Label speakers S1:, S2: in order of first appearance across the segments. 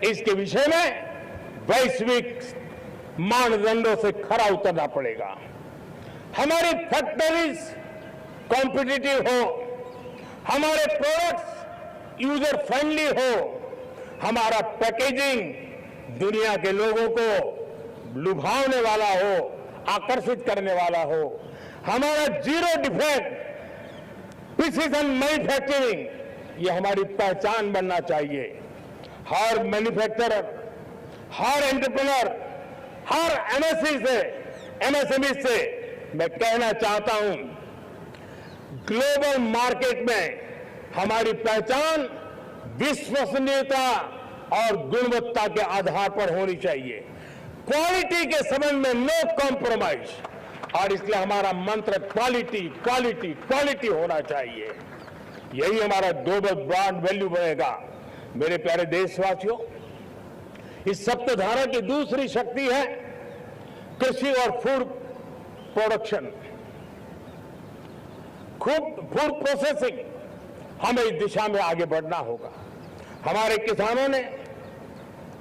S1: इसके विषय में वैश्विक मानदंडों से खरा उतरना पड़ेगा। हमारी फैक्ट्रीज कॉम्पिटिटिव हो, हमारे प्रोडक्ट्स यूजर फ्रेंडली हो, हमारा पैकेजिंग दुनिया के लोगों को लुभावने वाला हो, आकर्षित करने वाला हो, हमारा जीरो डिफेक्ट प्रिसिजन मैन्युफैक्चरिंग ये हमारी पहचान बनना चाहिए। हर मैन्युफैक्चरर, हर एंटरप्रेन्योर, हर एमएसएमई से मैं कहना चाहता हूं, ग्लोबल मार्केट में हमारी पहचान विश्वसनीयता और गुणवत्ता के आधार पर होनी चाहिए। क्वालिटी के संबंध में नो कॉम्प्रोमाइज, और इसलिए हमारा मंत्र क्वालिटी क्वालिटी क्वालिटी होना चाहिए। यही हमारा ग्लोबल ब्रांड वैल्यू बनेगा। मेरे प्यारे देशवासियों, इस सप्तधारा की दूसरी शक्ति है कृषि और फूड प्रोडक्शन, फूड प्रोसेसिंग। हमें इस दिशा में आगे बढ़ना होगा। हमारे किसानों ने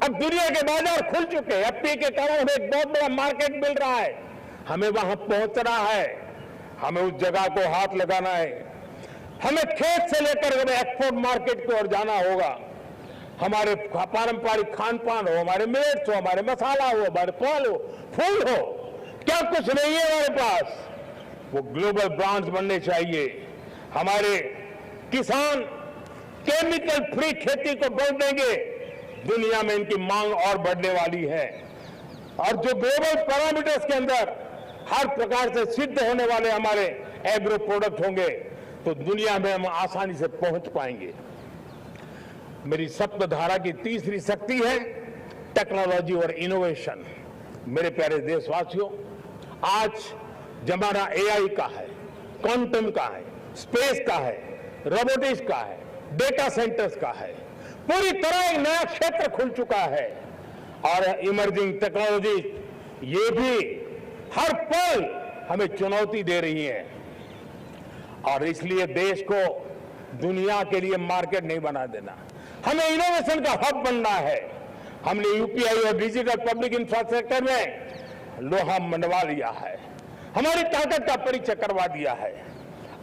S1: अब दुनिया के बाजार खुल चुके हैं, एफपीओ के कारण हमें एक बहुत बड़ा मार्केट मिल रहा है। हमें वहां पहुंचना है, हमें उस जगह को हाथ लगाना है, हमें खेत से लेकर एक्सपोर्ट मार्केट की ओर जाना होगा। हमारे पारंपरिक खान पान हो, हमारे मिलेट्स हो, हमारे मसाला हो, हमारे फल हो, फूल हो, क्या कुछ नहीं है हमारे पास, वो ग्लोबल ब्रांड्स बनने चाहिए। हमारे किसान केमिकल फ्री खेती को बढ़ देंगे, दुनिया में इनकी मांग और बढ़ने वाली है। और जो ग्लोबल पैरामीटर्स के अंदर हर प्रकार से सिद्ध होने वाले हमारे एग्रो प्रोडक्ट होंगे, तो दुनिया में हम आसानी से पहुंच पाएंगे। मेरी सप्तधारा की तीसरी शक्ति है टेक्नोलॉजी और इनोवेशन। मेरे प्यारे देशवासियों, आज जमाना एआई का है, क्वांटम का है, स्पेस का है, रोबोटिक्स का है, डेटा सेंटर्स का है। पूरी तरह एक नया क्षेत्र खुल चुका है और इमर्जिंग टेक्नोलॉजी ये भी हर पल हमें चुनौती दे रही है। और इसलिए देश को दुनिया के लिए मार्केट नहीं बना देना, हमें इनोवेशन का हब बनना है। हमने यूपीआई और डिजिटल पब्लिक इंफ्रास्ट्रक्चर में लोहा मनवा लिया है, हमारी ताकत का परिचय करवा दिया है।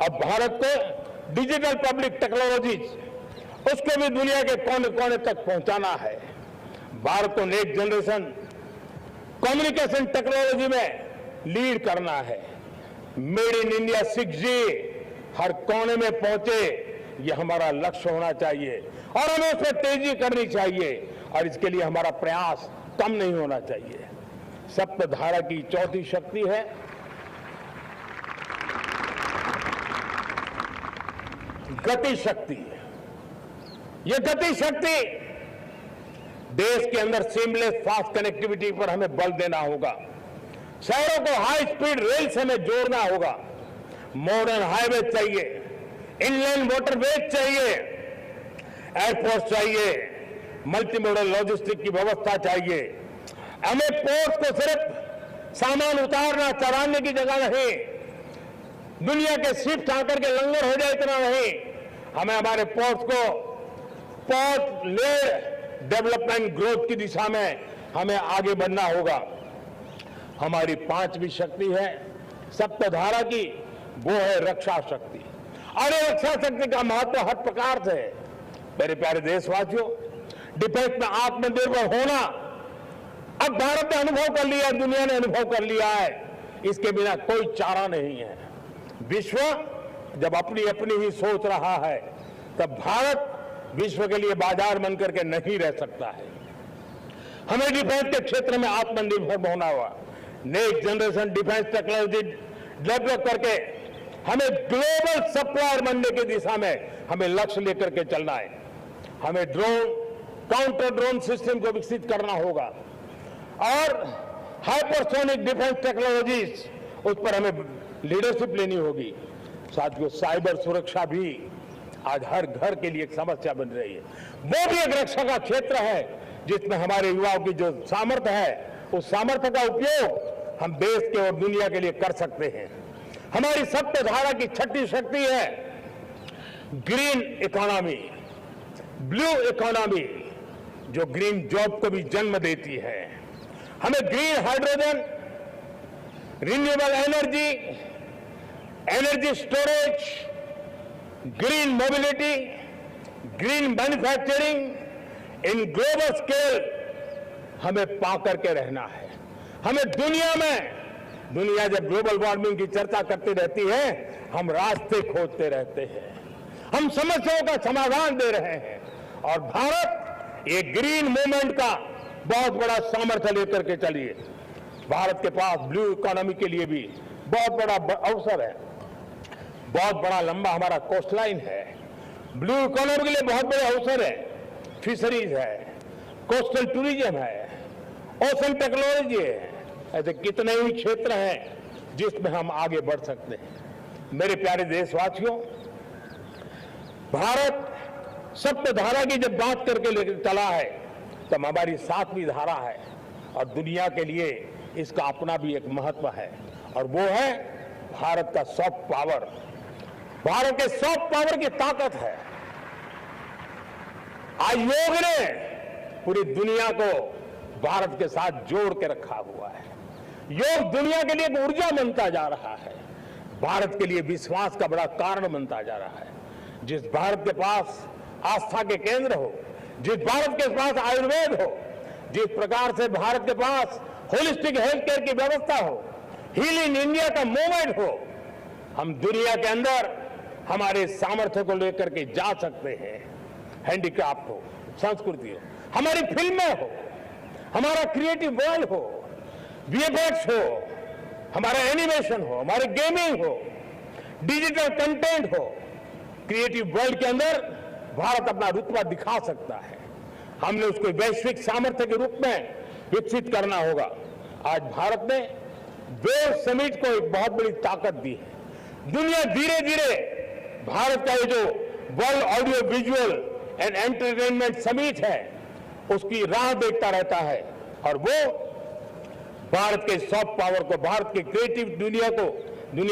S1: अब भारत को डिजिटल पब्लिक टेक्नोलॉजी उसको भी दुनिया के कोने कोने तक पहुंचाना है। भारत को नेक्स्ट जनरेशन कम्युनिकेशन टेक्नोलॉजी में लीड करना है। मेड इन इंडिया 6G हर कोने में पहुंचे, ये हमारा लक्ष्य होना चाहिए और हमें उसमें तेजी करनी चाहिए और इसके लिए हमारा प्रयास कम नहीं होना चाहिए। सप्तधारा की चौथी शक्ति है गति शक्ति। ये गति शक्ति देश के अंदर सीमलेस फास्ट कनेक्टिविटी पर हमें बल देना होगा। शहरों को हाई स्पीड रेल से हमें जोड़ना होगा। मॉडर्न हाईवे चाहिए, इनलैंड वाटरवेज चाहिए, एयरपोर्ट चाहिए, मल्टी मॉडल लॉजिस्टिक की व्यवस्था चाहिए। हमें पोर्ट को सिर्फ सामान उतारना चढ़ाने की जगह नहीं, दुनिया के शिफ्ट आकर के लंगर हो जाए इतना नहीं, हमें हमारे पोर्ट को पोर्ट लेड डेवलपमेंट ग्रोथ की दिशा में हमें आगे बढ़ना होगा। हमारी पांचवी शक्ति है सप्तधारा की, वो है रक्षा शक्ति। और ये रक्षा शक्ति का महत्व हर प्रकार से है। मेरे प्यारे देशवासियों, डिफेंस में आत्मनिर्भर होना अब भारत ने अनुभव कर लिया, दुनिया ने अनुभव कर लिया है, इसके बिना कोई चारा नहीं है। विश्व जब अपनी अपनी ही सोच रहा है, तब भारत विश्व के लिए बाजार बनकर के नहीं रह सकता है। हमें डिफेंस के क्षेत्र में आत्मनिर्भर होना हुआ। Next generation defence technology develop करके हमें ग्लोबल सप्लायर बनने की दिशा में हमें लक्ष्य लेकर के चलना है। हमें ड्रोन, काउंटर ड्रोन सिस्टम को विकसित करना होगा और हाइपरसोनिक डिफेंस टेक्नोलॉजीज उस पर हमें लीडरशिप लेनी होगी। साथियों, साइबर सुरक्षा भी आज हर घर के लिए एक समस्या बन रही है। वो भी एक रक्षा का क्षेत्र है जिसमें हमारे युवाओं की जो सामर्थ्य है, उस सामर्थ्य का उपयोग हम देश के और दुनिया के लिए कर सकते हैं। हमारी सप्तधारा की छठी शक्ति है ग्रीन इकोनॉमी, ब्लू इकोनॉमी, जो ग्रीन जॉब को भी जन्म देती है। हमें green hydrogen, renewable energy, energy storage, green mobility, green manufacturing in global scale हमें पा करके रहना है। हमें दुनिया जब ग्लोबल वार्मिंग की चर्चा करती रहती है, हम रास्ते खोजते रहते हैं, हम समस्याओं का समाधान दे रहे हैं। और भारत ये ग्रीन मूवमेंट का बहुत बड़ा सामर्थ्य लेकर के चलिए। भारत के पास ब्लू इकोनॉमी के लिए भी बहुत बड़ा अवसर है। बहुत बड़ा लंबा हमारा कोस्टलाइन है। ब्लू इकोनॉमी के लिए बहुत बड़े अवसर है। फिशरीज है, कोस्टल टूरिज्म है, ओशन टेक्नोलॉजी है। ऐसे कितने ही क्षेत्र हैं जिसमें हम आगे बढ़ सकते हैं। मेरे प्यारे देशवासियों, भारत सप्त धारा की जब बात करके लेकर चला है, तब हमारी 7वीं धारा है और दुनिया के लिए इसका अपना भी एक महत्व है, और वो है भारत का सॉफ्ट पावर। भारत के सॉफ्ट पावर की ताकत है। आज योग ने पूरी दुनिया को भारत के साथ जोड़ के रखा हुआ है। योग दुनिया के लिए एक ऊर्जा बनता जा रहा है, भारत के लिए विश्वास का बड़ा कारण बनता जा रहा है। जिस भारत के पास आस्था के केंद्र हो, जिस भारत के पास आयुर्वेद हो, जिस प्रकार से भारत के पास होलिस्टिक हेल्थ केयर की व्यवस्था हो, हील इन इंडिया का मूवमेंट हो, हम दुनिया के अंदर हमारे सामर्थ्य को लेकर के जा सकते हैं। हैंडीक्राफ्ट हो, संस्कृति हो, हमारी फिल्में हो, हमारा क्रिएटिव वर्ल्ड हो, वीएफएक्स हो, हमारा एनिमेशन हो, हमारी गेमिंग हो, डिजिटल कंटेंट हो, क्रिएटिव वर्ल्ड के अंदर भारत अपना रुतबा दिखा सकता है। हमने उसको वैश्विक सामर्थ्य के रूप में विकसित करना होगा। आज भारत ने वेव समिट को एक बहुत बड़ी ताकत दी है। दुनिया धीरे धीरे भारत का ये जो world audio visual and entertainment summit है, उसकी राह देखता रहता है, और वो भारत के सॉफ्ट पावर को, भारत के क्रिएटिव दुनिया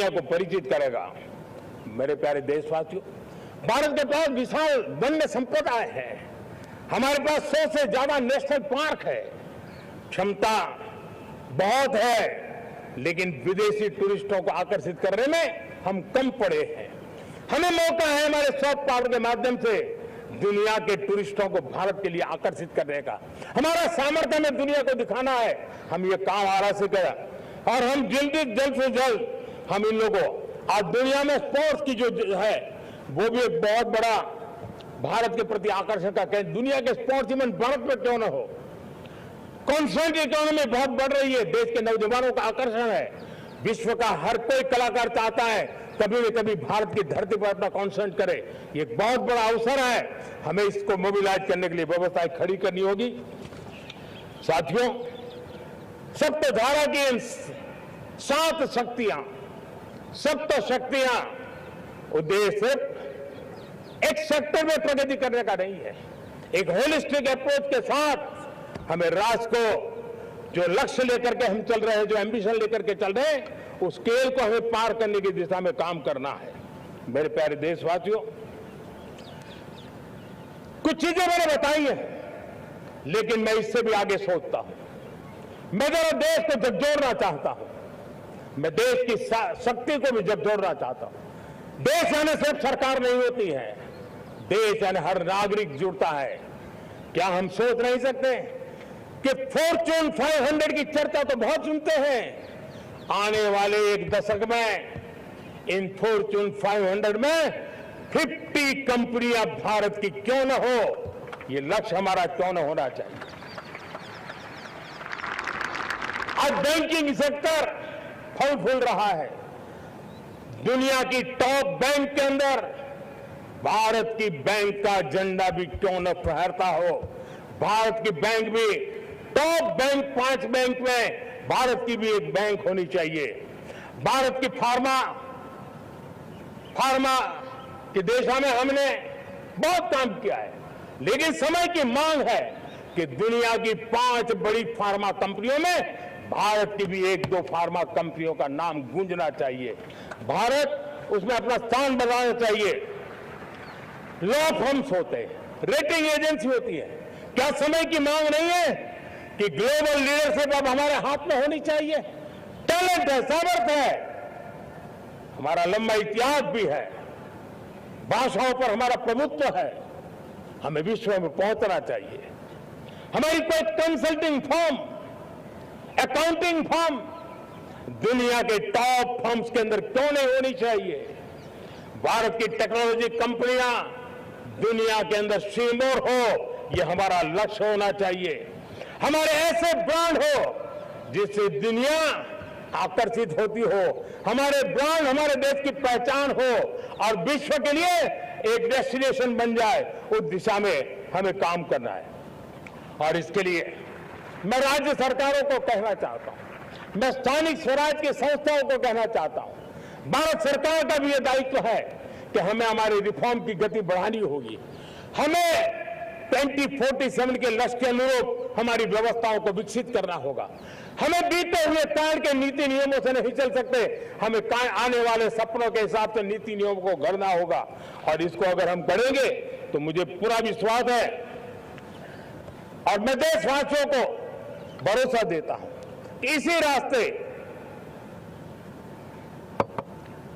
S1: को परिचित करेगा। मेरे प्यारे देशवासियों, भारत के पास विशाल वन्य संपदाएं हैं। हमारे पास 100 से ज्यादा नेशनल पार्क है। क्षमता बहुत है, लेकिन विदेशी टूरिस्टों को आकर्षित करने में हम कम पड़े हैं। हमें मौका है हमारे सॉफ्ट पावर के माध्यम से दुनिया के टूरिस्टों को भारत के लिए आकर्षित करने का। हमारा सामर्थ्य में दुनिया को दिखाना है। हम ये काम आराम से करें, और हम जल्द से जल्द हम इन लोगों, आज दुनिया में स्पोर्ट्स की जो है वो भी एक बहुत बड़ा भारत के प्रति आकर्षण का केंद्र। दुनिया के स्पोर्ट्स इवन भारत में क्यों न हो। कॉन्सर्ट इकोनॉमी बहुत बढ़ रही है, देश के नौजवानों का आकर्षण है। विश्व का हर कोई कलाकार चाहता है कभी न कभी भारत की धरती पर अपना कॉन्सर्ट करे। ये एक बहुत बड़ा अवसर है, हमें इसको मोबिलाइज करने के लिए व्यवस्थाएं खड़ी करनी होगी। साथियों, सप्त धारा की 7 शक्तियां उद्देश्य सिर्फ एक सेक्टर में प्रगति करने का नहीं है। एक होलिस्टिक अप्रोच के साथ हमें राष्ट्र को जो लक्ष्य लेकर के हम चल रहे हैं, जो एम्बिशन लेकर के चल रहे हैं, उस स्केल को हमें पार करने की दिशा में काम करना है। मेरे प्यारे देशवासियों, कुछ चीजें मैंने बताई हैं, लेकिन मैं इससे भी आगे सोचता हूं। मैं जरा देश को झकझोरना चाहता हूं, मैं देश की शक्ति को भी झकझोरना चाहता हूं। देश यानी सिर्फ सरकार नहीं होती है, देश यानी हर नागरिक जुड़ता है। क्या हम सोच नहीं सकते कि फॉर्च्यून 500 की चर्चा तो बहुत सुनते हैं, आने वाले एक दशक में इन फॉर्च्यून 500 में 50 कंपनियां भारत की क्यों न हो, ये लक्ष्य हमारा क्यों न होना चाहिए। आज बैंकिंग सेक्टर फल फूल रहा है। दुनिया की टॉप बैंक के अंदर भारत की बैंक का झंडा भी क्यों न फहरता हो। भारत की बैंक भी टॉप बैंक 5 बैंक में भारत की भी एक बैंक होनी चाहिए। भारत की फार्मा की दिशा में हमने बहुत काम किया है, लेकिन समय की मांग है कि दुनिया की 5 बड़ी फार्मा कंपनियों में भारत की भी 1-2 फार्मा कंपनियों का नाम गूंजना चाहिए। भारत उसमें अपना स्थान बनाना चाहिए। लॉ फर्म्स होते हैं, रेटिंग एजेंसी होती है, क्या समय की मांग नहीं है कि ग्लोबल लीडरशिप अब हमारे हाथ में होनी चाहिए? टैलेंट है, सामर्थ्य है, हमारा लंबा इतिहास भी है, भाषाओं पर हमारा प्रभुत्व है, हमें विश्व में पहुंचना चाहिए। हमारी कोई कंसल्टिंग फर्म, अकाउंटिंग फर्म दुनिया के टॉप फर्म्स के अंदर क्यों नहीं होनी चाहिए? भारत की टेक्नोलॉजी कंपनियां दुनिया के अंदर सिरमौर हो, यह हमारा लक्ष्य होना चाहिए। हमारे ऐसे ब्रांड हो जिससे दुनिया आकर्षित होती हो, हमारे ब्रांड हमारे देश की पहचान हो और विश्व के लिए एक डेस्टिनेशन बन जाए, उस दिशा में हमें काम करना है। और इसके लिए मैं राज्य सरकारों को कहना चाहता हूं, मैं स्थानिक स्वराज की संस्थाओं को कहना चाहता हूं, भारत सरकार का भी यह दायित्व है कि हमें हमारे रिफॉर्म की गति बढ़ानी होगी। हमें 2047 के लक्ष्य के अनुरूप हमारी व्यवस्थाओं को विकसित करना होगा। हमें बीते हुए काल के नीति नियमों से नहीं चल सकते, हमें आने वाले सपनों के हिसाब से नीति नियमों को गढ़ना होगा। और इसको अगर हम करेंगे तो मुझे पूरा विश्वास है और मैं देशवासियों को भरोसा देता हूं कि इसी रास्ते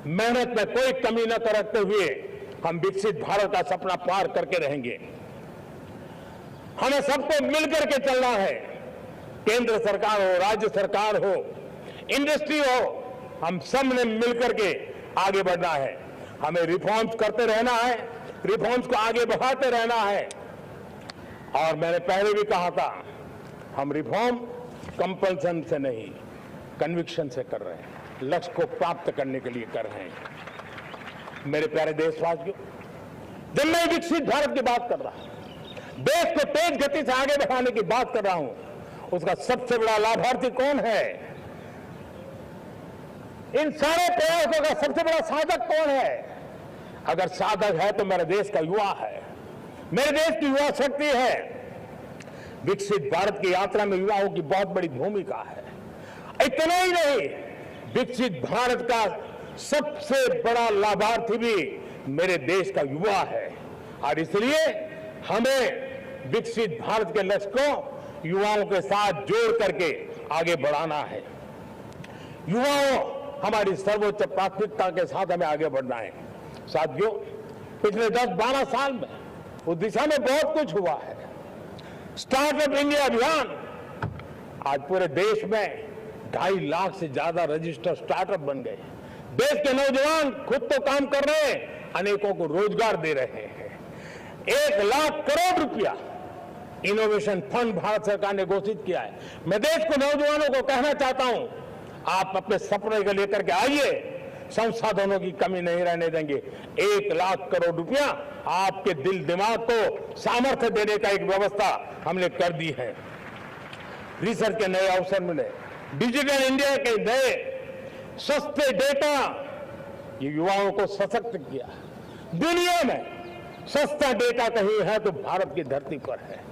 S1: मेहनत में कोई कमी न करते हुए हम विकसित भारत का सपना पार करके रहेंगे। हमें सबको मिलकर के चलना है, केंद्र सरकार हो, राज्य सरकार हो, इंडस्ट्री हो, हम सब ने मिलकर के आगे बढ़ना है। हमें रिफॉर्म्स करते रहना है, रिफॉर्म्स को आगे बढ़ाते रहना है। और मैंने पहले भी कहा था, हम रिफॉर्म कंपल्सन से नहीं, कन्विक्शन से कर रहे हैं, लक्ष्य को प्राप्त करने के लिए कर रहे हैं। मेरे प्यारे देशवासियों, जब मैं विकसित भारत की बात कर रहा हूं, देश को तेज गति से आगे बढ़ाने की बात कर रहा हूं, उसका सबसे बड़ा लाभार्थी कौन है? इन सारे प्रयासों का सबसे बड़ा साधक कौन है? अगर साधक है तो मेरे देश का युवा है, मेरे देश की युवा शक्ति है। विकसित भारत की यात्रा में युवाओं की बहुत बड़ी भूमिका है। इतना ही नहीं, विकसित भारत का सबसे बड़ा लाभार्थी भी मेरे देश का युवा है। और इसलिए हमें विकसित भारत के लक्ष्य को युवाओं के साथ जोड़ करके आगे बढ़ाना है। युवाओं हमारी सर्वोच्च प्राथमिकता के साथ हमें आगे बढ़ना है। साथियों, पिछले 10-12 साल में उस दिशा में बहुत कुछ हुआ है। स्टार्टअप इंडिया अभियान, आज पूरे देश में 2.5 लाख से ज्यादा रजिस्टर्ड स्टार्टअप बन गए। देश के नौजवान खुद तो काम कर रहे हैं, अनेकों को रोजगार दे रहे हैं। 1 लाख करोड़ रुपया इनोवेशन फंड भारत सरकार ने घोषित किया है। मैं देश को, नौजवानों को कहना चाहता हूं, आप अपने सपने को लेकर के आइए, संसाधनों की कमी नहीं रहने देंगे। 1 लाख करोड़ रुपया आपके दिल दिमाग को सामर्थ्य देने का एक व्यवस्था हमने कर दी है। रिसर्च के नए अवसर मिले, डिजिटल इंडिया के नए सस्ते डेटा, ये युवाओं को सशक्त किया। दुनिया में सस्ता डेटा कहीं है तो भारत की धरती पर है।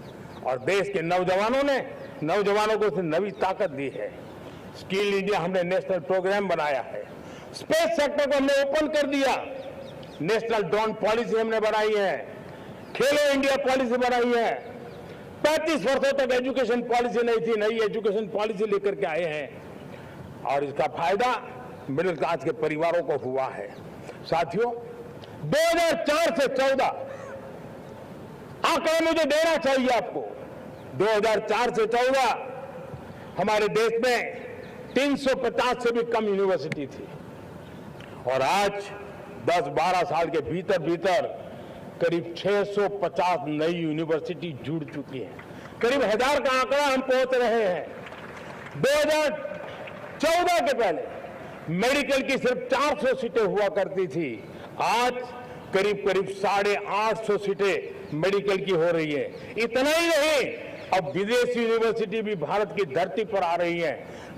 S1: और देश के नौजवानों को नई ताकत दी है। स्किल इंडिया हमने नेशनल प्रोग्राम बनाया है। स्पेस सेक्टर को हमने ओपन कर दिया। नेशनल ड्रोन पॉलिसी हमने बनाई है। खेलो इंडिया पॉलिसी बनाई है। 35 वर्षों तक एजुकेशन पॉलिसी नहीं थी, नई एजुकेशन पॉलिसी लेकर के आए हैं और इसका फायदा मिडिल क्लास के परिवारों को हुआ है। साथियों, 2004 से 14 आंकड़ा मुझे देना चाहिए आपको। 2004 से 14 हमारे देश में 350 से भी कम यूनिवर्सिटी थी और आज 10-12 साल के भीतर भीतर करीब 650 नई यूनिवर्सिटी जुड़ चुकी है। करीब 1000 का आंकड़ा हम पहुंच रहे हैं। 2014 के पहले मेडिकल की सिर्फ 400 सीटें हुआ करती थी, आज करीब 850 सीटें मेडिकल की हो रही है। इतना ही नहीं, अब विदेशी यूनिवर्सिटी भी भारत की धरती पर आ रही है।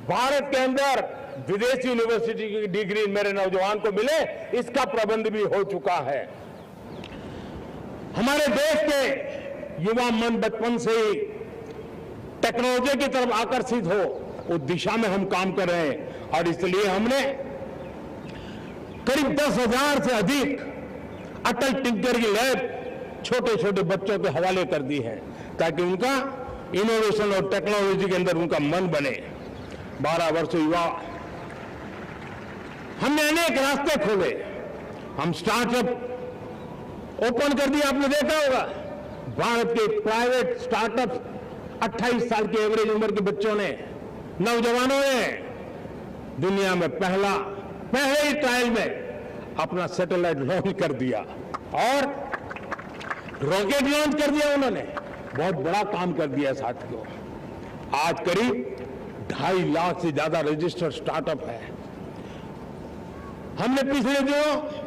S1: भारत के अंदर विदेशी यूनिवर्सिटी की डिग्री मेरे नौजवान को मिले, इसका प्रबंध भी हो चुका है। हमारे देश के युवा मन बचपन से ही टेक्नोलॉजी की तरफ आकर्षित हो, उस दिशा में हम काम कर रहे हैं और इसलिए हमने करीब 10,000 से अधिक अटल टिंकरिंग लैब छोटे छोटे बच्चों के हवाले कर दी है। ताकि उनका इनोवेशन और टेक्नोलॉजी के अंदर उनका मन बने। 12 वर्षीय युवा, हमने अनेक रास्ते खोले। हम स्टार्टअप ओपन कर दिया, आपने देखा होगा। भारत के प्राइवेट स्टार्टअप 28 साल की एवरेज उम्र के बच्चों ने, नौजवानों ने दुनिया में पहले ही ट्रायल में अपना सैटेलाइट लॉन्च कर दिया और रॉकेट लॉन्च कर दिया। उन्होंने बहुत बड़ा काम कर दिया साथियों। आज करीब 2.5 लाख से ज्यादा रजिस्टर्ड स्टार्टअप है। हमने पिछले दिनों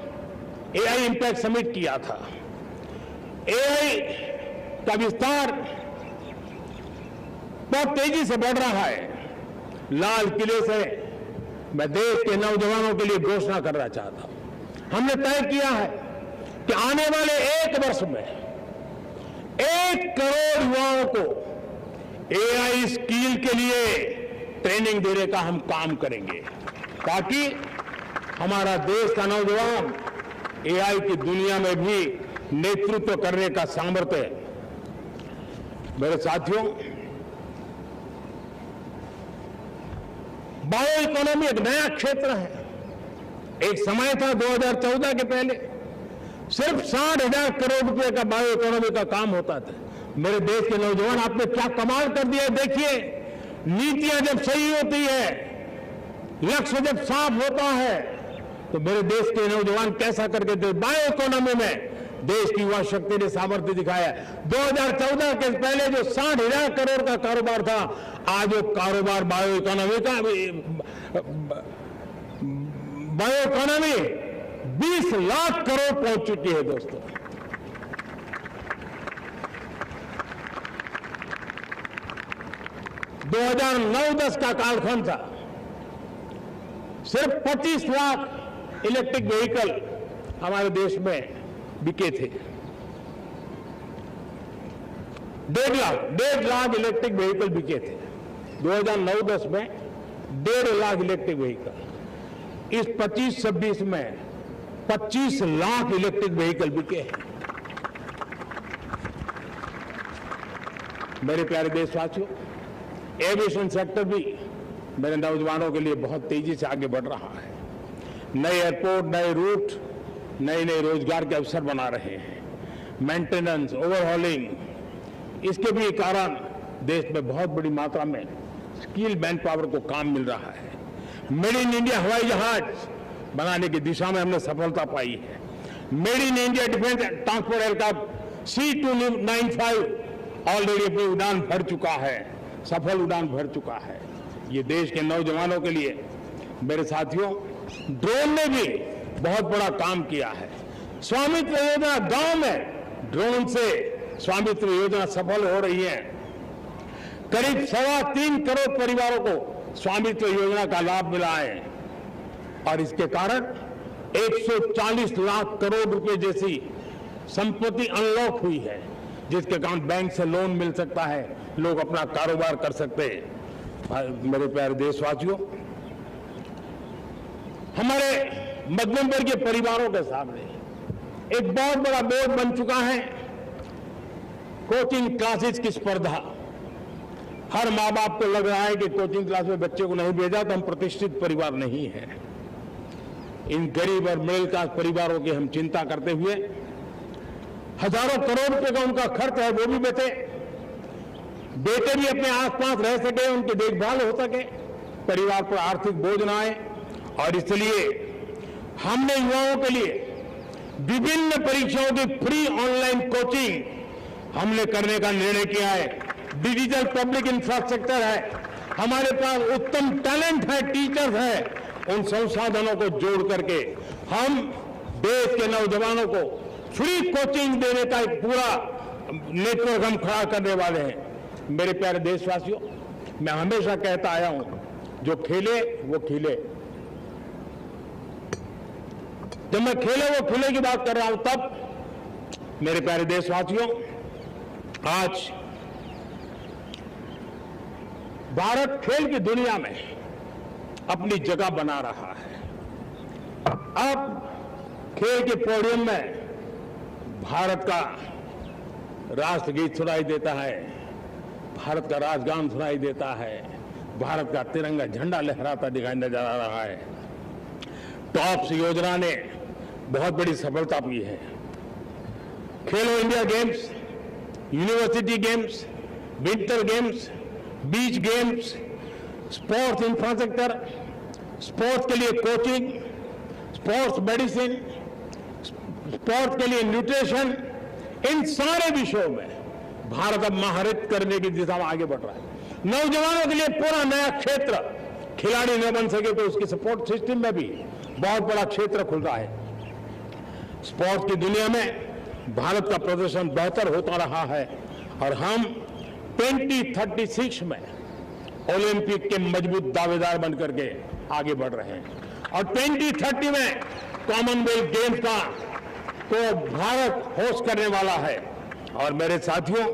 S1: एआई इंपैक्ट समिट किया था। एआई का विस्तार बहुत तेजी से बढ़ रहा है। लाल किले से मैं देश के नौजवानों के लिए घोषणा करना चाहता हूं। हमने तय किया है कि आने वाले 1 वर्ष में 1 करोड़ युवाओं को एआई स्किल के लिए ट्रेनिंग देने का हम काम करेंगे, ताकि हमारा देश का नौजवान एआई की दुनिया में भी नेतृत्व करने का सामर्थ्य। मेरे साथियों, बायो इकोनॉमी एक नया क्षेत्र है। एक समय था 2014 के पहले सिर्फ 60,000 करोड़ रुपए का बायो इकोनॉमी का काम होता था। मेरे देश के नौजवान, आपने क्या कमाल कर दिया। देखिए, नीतियां जब सही होती है, लक्ष्य जब साफ होता है, तो मेरे देश के नौजवान कैसा करके दे। बायो इकोनॉमी में देश की युवा शक्ति ने सामर्थ्य दिखाया। 2014 के पहले जो 60,000 करोड़ का कारोबार था, आज वो कारोबार बायो इकोनॉमी 20 लाख करोड़ पहुंच चुकी है दोस्तों। दो 2009-10 का कालखंड था, सिर्फ 25 लाख इलेक्ट्रिक व्हीकल हमारे देश में बिके थे। 1.5 लाख इलेक्ट्रिक व्हीकल बिके थे 2009-10 में। 1.5 लाख इलेक्ट्रिक व्हीकल। इस 25-26 में 25 लाख इलेक्ट्रिक व्हीकल बिके हैं। मेरे प्यारे देशवासियों, एविएशन सेक्टर भी मेरे नौजवानों के लिए बहुत तेजी से आगे बढ़ रहा है। नए एयरपोर्ट, नए रूट, नए रोजगार के अवसर बना रहे हैं। मेंटेनेंस, ओवरहॉलिंग, इसके भी कारण देश में बहुत बड़ी मात्रा में स्किल मैन पावर को काम मिल रहा है। मेड इन इंडिया हवाई जहाज बनाने की दिशा में हमने सफलता पाई है। Made in India defence transport aircraft C295 already अपनी उड़ान भर चुका है, सफल उड़ान भर चुका है। ये देश के नौजवानों के लिए, मेरे साथियों, ड्रोन ने भी बहुत बड़ा काम किया है। स्वामित्व योजना, गांव में ड्रोन से स्वामित्व योजना सफल हो रही है। करीब 3.25 करोड़ परिवारों को स्वामित्व योजना का लाभ मिला है और इसके कारण 140 लाख करोड़ रुपए जैसी संपत्ति अनलॉक हुई है, जिसके कारण बैंक से लोन मिल सकता है, लोग अपना कारोबार कर सकते हैं। मेरे प्यारे देशवासियों, हमारे मध्यम वर्गीय परिवारों के सामने एक बहुत बड़ा बोर्ड बन चुका है कोचिंग क्लासेस की स्पर्धा। हर माँ बाप को लग रहा है कि कोचिंग क्लास में बच्चे को नहीं भेजा तो हम प्रतिष्ठित परिवार नहीं है। इन गरीब और मिडिल क्लास परिवारों की हम चिंता करते हुए हजारों करोड़ रुपए का उनका खर्च है, वो भी बेटे भी अपने आसपास रह सके, उनकी देखभाल हो सके, परिवार पर आर्थिक बोझ ना आए। और इसलिए हमने युवाओं के लिए विभिन्न परीक्षाओं की फ्री ऑनलाइन कोचिंग हमने करने का निर्णय किया है। डिजिटल पब्लिक इंफ्रास्ट्रक्चर है, हमारे पास उत्तम टैलेंट है, टीचर्स है। उन संसाधनों को जोड़ करके हम देश के नौजवानों को फ्री कोचिंग देने का एक पूरा नेटवर्क हम खड़ा करने वाले हैं। मेरे प्यारे देशवासियों, मैं हमेशा कहता आया हूं, जो खेले वो खिले। जब मैं खेले वो खिले की बात कर रहा हूं, तब मेरे प्यारे देशवासियों, आज भारत खेल की दुनिया में अपनी जगह बना रहा है। अब खेल के पोडियम में भारत का राष्ट्रगीत सुनाई देता है, भारत का राष्ट्रगान सुनाई देता है, भारत का तिरंगा झंडा लहराता दिखाई नजर आ रहा है। टॉप्स योजना ने बहुत बड़ी सफलता पाई है। खेलो India games, university games, winter games, beach games, sports infrastructure, sports के लिए कोचिंग, स्पोर्ट्स मेडिसिन, स्पोर्ट्स के लिए न्यूट्रिशन, इन सारे विषयों में भारत अब महारत करने की दिशा में आगे बढ़ रहा है। नौजवानों के लिए पूरा नया क्षेत्र, खिलाड़ी न बन सके तो उसकी सपोर्ट सिस्टम में भी बहुत बड़ा क्षेत्र खुल रहा है। स्पोर्ट्स की दुनिया में भारत का प्रदर्शन बेहतर होता रहा है और हम 2036 में ओलंपिक के मजबूत दावेदार बनकर के आगे बढ़ रहे हैं और 2030 में कॉमनवेल्थ गेम्स का तो भारत होस्ट करने वाला है। और मेरे साथियों,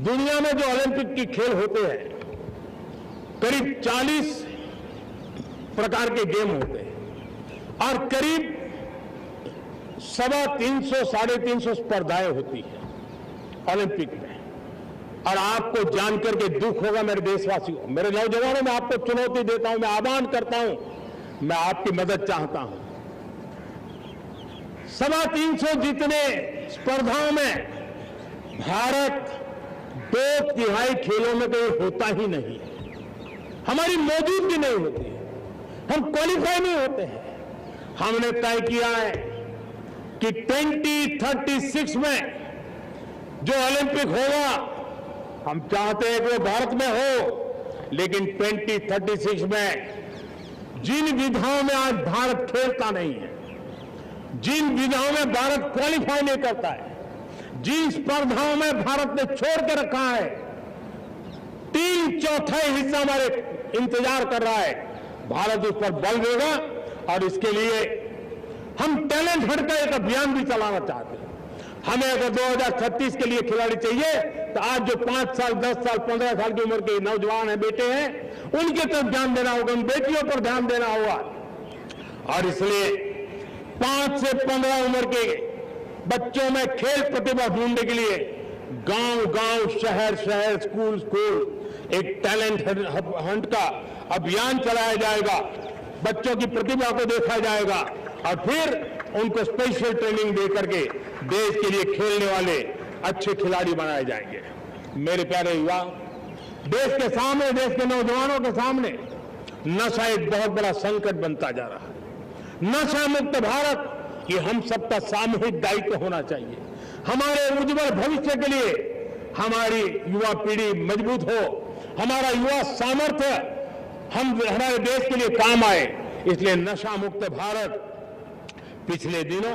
S1: दुनिया में जो ओलंपिक की खेल होते हैं, करीब 40 प्रकार के गेम होते हैं और करीब 350 साढ़े 350 स्पर्धाएं होती हैं ओलंपिक में। और आपको जानकर के दुख होगा मेरे देशवासियों, मेरे नौजवानों, मैं आपको चुनौती देता हूं, मैं आह्वान करता हूं, मैं आपकी मदद चाहता हूं। 350 जितने स्पर्धाओं में भारत 2/3 खेलों में कहीं होता ही नहीं, हमारी मौजूदगी नहीं होती, हम क्वालिफाई नहीं होते हैं। हमने तय किया है कि 2036 में जो ओलंपिक होगा, हम चाहते हैं कि वो भारत में हो, लेकिन 2036 में जिन विधाओं में आज भारत खेलता नहीं है, जिन विधाओं में भारत क्वालिफाई नहीं करता है, जिन स्पर्धाओं में भारत ने छोड़ के रखा है, 3/4 हिस्सा हमारे इंतजार कर रहा है। भारत उस पर बल देगा और इसके लिए हम टैलेंट हंट का एक अभियान भी चलाना चाहते हैं। हमें अगर 2036 के लिए खिलाड़ी चाहिए तो आज जो 5 साल, 10 साल, 15 साल की उम्र के नौजवान हैं, बेटे हैं, उनके तरफ ध्यान देना होगा, उन बेटियों पर ध्यान देना होगा। और इसलिए 5 से 15 उम्र के बच्चों में खेल प्रतिभा ढूंढने के लिए गांव-गांव, शहर-शहर, स्कूल एक टैलेंट हंट का अभियान चलाया जाएगा। बच्चों की प्रतिभा को देखा जाएगा और फिर उनको स्पेशल ट्रेनिंग दे करके देश के लिए खेलने वाले अच्छे खिलाड़ी बनाए जाएंगे। मेरे प्यारे युवा, देश के सामने, देश के नौजवानों के सामने नशा एक बहुत बड़ा संकट बनता जा रहा है। नशा मुक्त भारत ये हम सबका सामूहिक दायित्व होना चाहिए। हमारे उज्जवल भविष्य के लिए हमारी युवा पीढ़ी मजबूत हो, हमारा युवा सामर्थ्य हमारे देश के लिए काम आए, इसलिए नशा मुक्त भारत पिछले दिनों